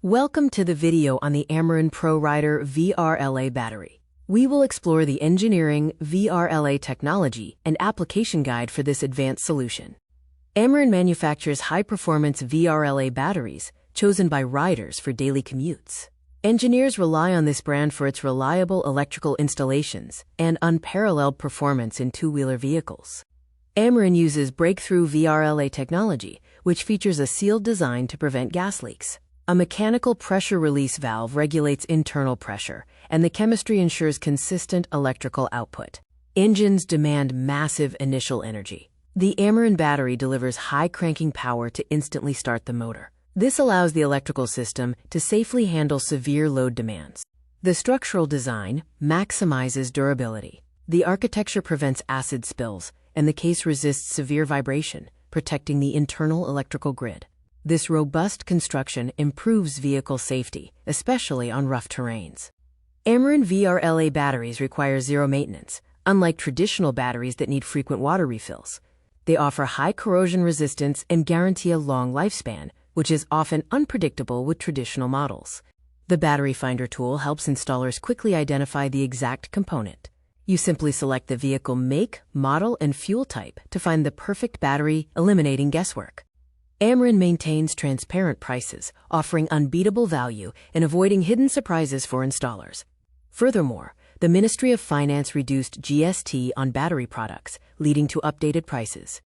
Welcome to the video on the Amaron PRO RIDER VRLA battery. We will explore the engineering, VRLA technology, and application guide for this advanced solution. Amaron manufactures high-performance VRLA batteries chosen by riders for daily commutes. Engineers rely on this brand for its reliable electrical installations and unparalleled performance in two-wheeler vehicles. Amaron uses breakthrough VRLA technology, which features a sealed design to prevent gas leaks. A mechanical pressure release valve regulates internal pressure, and the chemistry ensures consistent electrical output. Engines demand massive initial energy. The Amaron battery delivers high cranking power to instantly start the motor. This allows the electrical system to safely handle severe load demands. The structural design maximizes durability. The architecture prevents acid spills, and the case resists severe vibration, protecting the internal electrical grid. This robust construction improves vehicle safety, especially on rough terrains. Amaron VRLA batteries require zero maintenance, unlike traditional batteries that need frequent water refills. They offer high corrosion resistance and guarantee a long lifespan, which is often unpredictable with traditional models. The Battery Finder tool helps installers quickly identify the exact component. You simply select the vehicle make, model, and fuel type to find the perfect battery, eliminating guesswork. Amaron maintains transparent prices, offering unbeatable value and avoiding hidden surprises for installers. Furthermore, the Ministry of Finance reduced GST on battery products, leading to updated prices.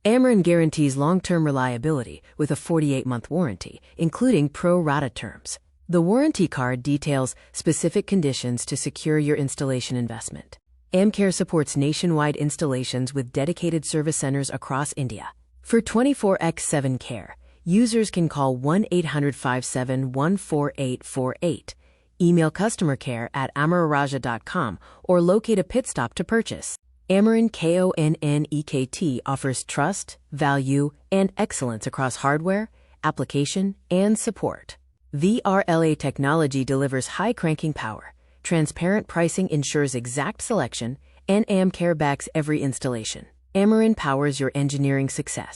Amaron guarantees long-term reliability with a 48-month warranty, including pro rata terms. The warranty card details specific conditions to secure your installation investment. AmCare supports nationwide installations with dedicated service centers across India. For 24x7 care, users can call 1-800-57-14848, email customer care at amararaja.com, or locate a pit stop to purchase. Amaron KONNEKT offers trust, value, and excellence across hardware, application, and support. VRLA technology delivers high cranking power, transparent pricing ensures exact selection, and AmCare backs every installation. Amaron powers your engineering success.